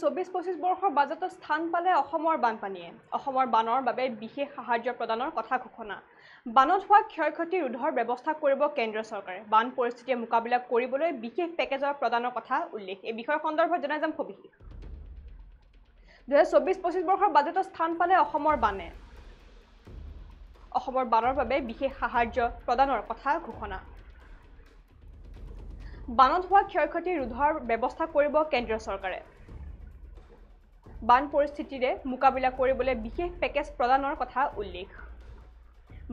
২০২৪-২৫ বৰ্ষৰ বাজেটত স্থান পালে অসমৰ বানপানীয়ে অসমৰ বানৰ বাবে বিশেষ সাহায্য প্ৰদানৰ কথা ঘোষণা বানত হোৱা ক্ষয়ক্ষতি ৰোধৰ ব্যৱস্থা কৰিব কেন্দ্ৰ চৰকাৰে বান পৰিস্থিতিৰ মোকাবিলা কৰিবলৈ বিশেষ পেকেজৰ প্ৰদানৰ কথা উল্লেখ এই বিষয় সন্দৰ্ভত জনাই যাম সবিশেষ ২০২৪-২৫ বৰ্ষৰ বাজেটত স্থান পালে অসমৰ বানৰ বাবে বিশেষ সাহায্য প্ৰদানৰ কথা ঘোষণা বানত হোৱা ক্ষয়ক্ষতি ৰোধৰ ব্যৱস্থা কৰিব কেন্দ্ৰ চৰকাৰে বান পৰিস্থিতিৰে মোকাবিলা কৰিবলৈ বিশেষ পেকেজ প্ৰদানৰ কথা উল্লেখ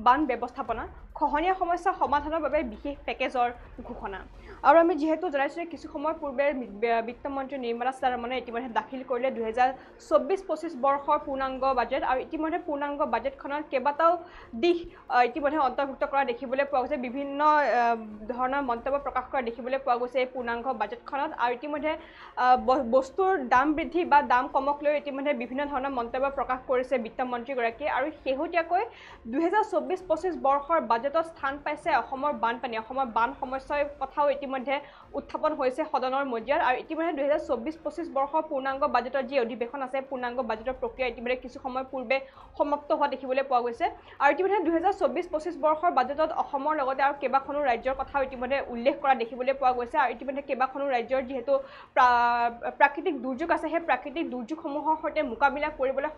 বান ব্যৱস্থাপনা খহনীয়া সমস্যা সমাধানৰ বাবে বিশেষ পেকেজৰ ঘোষণা আৰু আমি যেহেতু জনাইছো কিছু সময় পূৰ্বে বিত্তমন্ত্ৰী নিৰ্মলা সীতাৰমণে ইতিমধ্যে দাখিল কৰিলে ২০২৪-২৫ বৰ্ষৰ পূৰ্ণাংগ বাজেট আৰু ইতিমধ্যে পূৰ্ণাংগ বাজেটখনত কেইবাটাও দিশ ইতিমধ্যে অন্তৰ্ভুক্ত কৰা দেখিবলৈ পোৱা গৈছে বিভিন্ন ধৰণৰ মন্তব্য প্ৰকাশ কৰা দেখিবলৈ পোৱা গৈছে এই পূৰ্ণাংগ বাজেটখনত আৰু ইতিমধ্যে বস্তুৰ দাম বৃদ্ধি বা দাম কমক লৈ ইতিমধ্যে বিভিন্ন ধৰণৰ মন্তব্য প্ৰকাশ কৰিছে বিত্তমন্ত্ৰীগৰাকীয়ে আৰু শেহতীয়াকৈ ২০২৪-২৫ বৰ্ষৰ বাজেটত স্থান পাইছে অসমৰ বানপানী অসমৰ বান সমস্যাৰ কথাও ইতিমধ্যে উত্থাপন হৈছে সদনৰ মজিয়াত আৰু ইতিমধ্যে ২০২৪-২৫ বৰ্ষৰ পূৰ্ণাংগ বাজেটৰ যি অধিৱেশন আছে পূৰ্ণাংগ বাজেটৰ প্ৰক্ৰিয়া ইতিমধ্যে কিছু সময় পূৰ্বে সমাপ্ত হোৱা দেখিবলৈ পোৱা গৈছে আৰু ইতিমধ্যে ২০২৪-২৫ বৰ্ষৰ বাজেটত অসমৰ লগতে আৰু কেইবাখনো ৰাজ্যৰ কথাও ইতিমধ্যে উল্লেখ কৰা দেখিবলৈ পোৱা গৈছে আৰু ইতিমধ্যে কেইবাখনো ৰাজ্যৰ যিহেতু প্ৰাকৃতিক দুৰ্যোগ আছে সেই প্ৰাকৃতিক দুৰ্যোগসমূহৰ সৈতে মোকাবিলা কৰিবলৈ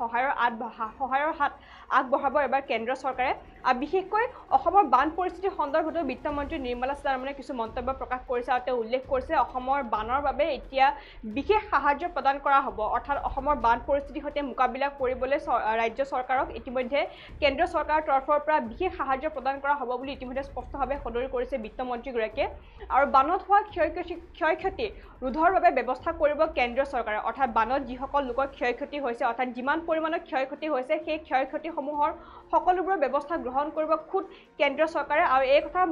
সহায়ৰ হাত আগবঢ়াব এবাৰ কেন্দ্ৰ চৰকাৰে আৰু বিশেষকৈ অসমৰ বান পৰিস্থিতি সন্দৰ্ভত বিত্তমন্ত্ৰী নিৰ্মলা সীতাৰমণে কিছু মন্তব্য প্ৰকাশ কৰিছে আৰু তেওঁ উল্লেখ কৰিছে অসমৰ বানৰ বাবে এতিয়া বিশেষ সাহায্য প্ৰদান কৰা হ'ব অৰ্থাৎ অসমৰ বান পৰিস্থিতিৰ সৈতে মোকাবিলা কৰিবলৈ ৰাজ্য চৰকাৰক ইতিমধ্যে কেন্দ্ৰ চৰকাৰৰ তৰফৰ পৰা বিশেষ সাহায্য প্ৰদান কৰা হ'ব বুলি ইতিমধ্যে স্পষ্টভাৱে সদৰি কৰিছে বিত্তমন্ত্ৰীগৰাকীয়ে আৰু বানত হোৱা ক্ষয়ক্ষতি ৰোধৰ বাবে ব্যৱস্থা কৰিব কেন্দ্ৰ চৰকাৰে অৰ্থাৎ বানত যিসকল লোকৰ ক্ষয়ক্ষতি হৈছে অৰ্থাৎ যিমান পৰিমাণৰ ক্ষয়ক্ষতি হৈছে সেই ক্ষয়ক্ষতিসমূহৰ সকলোবোৰ ব্যৱস্থা গ্ৰহণ কৰিব খুদ কেন্দ্ৰ চৰকাৰে আৰু এই কথা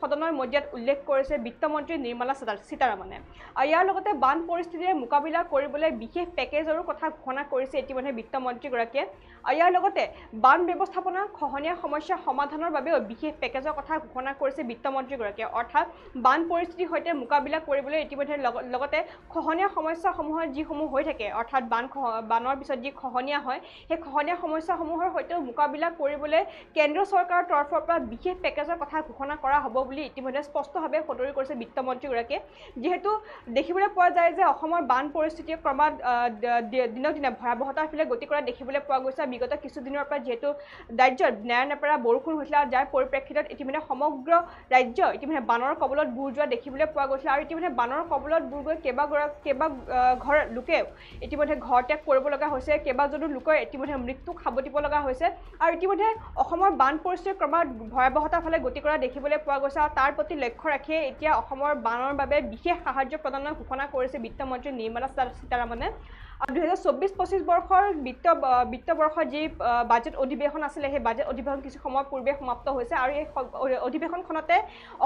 সদনৰ মজিয়াত উল্লেখ কৰিছে বিত্তমন্ত্ৰী নিৰ্মলা সীতাৰমণে আৰু ইয়াৰ লগতে বান পৰিস্থিতিৰে মোকাবিলা কৰিবলৈ বিশেষ পেকেজৰো কথা ঘোষণা কৰিছে ইতিমধ্যে বিত্তমন্ত্ৰীগৰাকীয়ে আৰু ইয়াৰ লগতে বান ব্যৱস্থাপনা খহনীয়া সমস্যা সমাধানৰ বাবেও বিশেষ পেকেজৰ কথা ঘোষণা কৰিছে বিত্তমন্ত্ৰীগৰাকীয়ে অৰ্থাৎ বান পৰিস্থিতিৰ সৈতে মোকাবিলা কৰিবলৈ ইতিমধ্যে লগতে খহনীয়া সমস্যাসমূহৰ যিসমূহ হৈ থাকে অৰ্থাৎ বানৰ পিছত যি খহনীয়া হয় সেই খহনীয়া সমস্যাসমূহৰ সৈতেও মোকাবিলা কৰিবলৈ কেন্দ্ৰ চৰকাৰৰ তৰফৰ পৰা বিশেষ পেকেজৰ কথা ঘোষণা কৰা হ'ব বুলি ইতিমধ্যে স্পষ্টভাৱে সদৰি কৰিছে বিত্তমন্ত্ৰীগৰাকীয়ে যিহেতু দেখিবলৈ পোৱা যায় যে অসমৰ বান পৰিস্থিতিয়ে ক্ৰমাৎ দিনক দিনে ভয়াৱহতাৰ ফালে গতি কৰা দেখিবলৈ পোৱা গৈছে বিগত কিছুদিনৰ পৰা যিহেতু ৰাজ্যত নেৰানেপেৰা বৰষুণ হৈছিল আৰু যাৰ পৰিপ্ৰেক্ষিতত ইতিমধ্যে সমগ্ৰ ৰাজ্য ইতিমধ্যে বানৰ কবলত বুৰ যোৱা দেখিবলৈ পোৱা গৈছিল আৰু ইতিমধ্যে বানৰ কবলত বুৰ গৈ কেইবা ঘৰ লোকে ইতিমধ্যে ঘৰ ত্যাগ কৰিব লগা হৈছে কেইবাজনো লোকৰ ইতিমধ্যে মৃত্যুক সাৱটিব লগা হৈছে আৰু ইতিমধ্যে অসমৰ বান পৰিস্থিতি ক্ৰমাৎ ভয়াৱহতাৰ ফালে গতি কৰা দেখিবলৈ পোৱা গৈছে আৰু তাৰ প্ৰতি লক্ষ্য ৰাখিয়ে এতিয়া অসমৰ বানৰ বাবে বিশেষ সাহায্য প্ৰদানৰ ঘোষণা কৰিছে বিত্তমন্ত্ৰী নিৰ্মলা সীতাৰমণে আৰু ২০২৪-২৫ বৰ্ষৰ বিত্তবৰ্ষৰ যি বাজেট অধিৱেশন আছিলে সেই বাজেট অধিৱেশন কিছু সময় পূৰ্বে সমাপ্ত হৈছে আৰু এই অধিৱেশনখনতে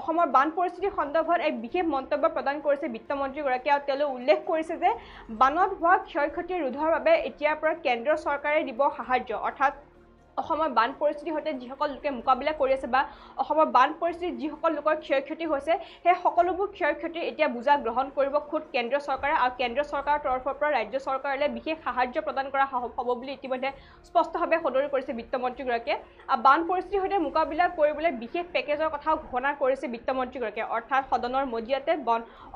অসমৰ বান পৰিস্থিতি সন্দৰ্ভত এক বিশেষ মন্তব্য প্ৰদান কৰিছে বিত্তমন্ত্ৰীগৰাকীয়ে আৰু তেওঁলোকে উল্লেখ কৰিছে যে বানত হোৱা ক্ষয়ক্ষতি ৰোধৰ বাবে এতিয়াৰ পৰা কেন্দ্ৰ চৰকাৰে দিব সাহায্য অৰ্থাৎ অসমৰ বান পৰিস্থিতিৰ সৈতে যিসকল লোকে মোকাবিলা কৰি আছে বা অসমৰ বান পৰিস্থিতিত যিসকল লোকৰ ক্ষয়ক্ষতি হৈছে সেই সকলোবোৰ ক্ষয়ক্ষতি এতিয়া বুজা গ্ৰহণ কৰিব খুদ কেন্দ্ৰ চৰকাৰে আৰু কেন্দ্ৰ চৰকাৰৰ তৰফৰ পৰা ৰাজ্য চৰকাৰলৈ বিশেষ সাহায্য প্ৰদান কৰা হ'ব বুলি ইতিমধ্যে স্পষ্টভাৱে সদৰি কৰিছে বিত্তমন্ত্ৰীগৰাকীয়ে আৰু বান পৰিস্থিতিৰ সৈতে মোকাবিলা কৰিবলৈ বিশেষ পেকেজৰ কথাও ঘোষণা কৰিছে বিত্তমন্ত্ৰীগৰাকীয়ে অৰ্থাৎ সদনৰ মজিয়াতে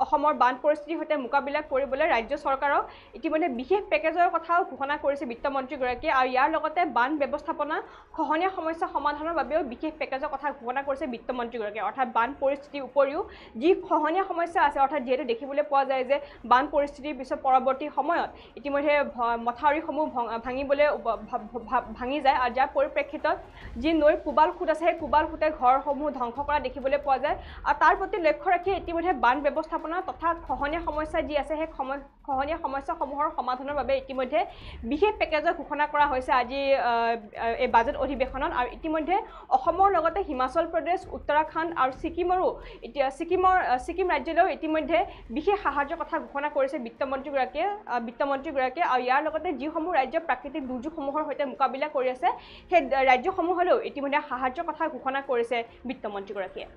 অসমৰ বান পৰিস্থিতিৰ সৈতে মোকাবিলা কৰিবলৈ ৰাজ্য চৰকাৰক ইতিমধ্যে বিশেষ পেকেজৰ কথাও ঘোষণা কৰিছে বিত্তমন্ত্ৰীগৰাকীয়ে আৰু ইয়াৰ লগতে বান ব্যৱস্থাপনা খহনীয়া সমস্যা সমাধানৰ বাবেও বিশেষ পেকেজৰ কথা ঘোষণা কৰিছে বিত্তমন্ত্ৰীগৰাকীয়ে অৰ্থাৎ বান পৰিস্থিতিৰ উপৰিও যি খহনীয়া সমস্যা আছে অৰ্থাৎ যিহেতু দেখিবলৈ পোৱা যায় যে বান পৰিস্থিতিৰ পিছত পৰৱৰ্তী সময়ত ইতিমধ্যে মথাউৰিসমূহ ভাঙি যায় আৰু যাৰ পৰিপ্ৰেক্ষিতত যি নৈৰ কোবাল খুঁট আছে সেই কোবাল খুঁটে ঘৰসমূহ ধ্বংস কৰা দেখিবলৈ পোৱা যায় আৰু তাৰ প্ৰতি লক্ষ্য ৰাখি ইতিমধ্যে বান ব্যৱস্থাপনা তথা খহনীয়া সমস্যা যি আছে সেই খহনীয়া সমস্যাসমূহৰ সমাধানৰ বাবে ইতিমধ্যে বিশেষ পেকেজৰ ঘোষণা কৰা হৈছে আজি এই বাজেট অধিৱেশনত আৰু ইতিমধ্যে অসমৰ লগতে হিমাচল প্ৰদেশ উত্তৰাখণ্ড আৰু ছিকিম ৰাজ্যলৈও ইতিমধ্যে বিশেষ সাহায্যৰ কথা ঘোষণা কৰিছে বিত্তমন্ত্ৰীগৰাকীয়ে আৰু ইয়াৰ লগতে যিসমূহ ৰাজ্য প্ৰাকৃতিক দুৰ্যোগসমূহৰ সৈতে মোকাবিলা কৰি আছে সেই ৰাজ্যসমূহলৈও ইতিমধ্যে সাহায্যৰ কথা ঘোষণা কৰিছে বিত্তমন্ত্ৰীগৰাকীয়ে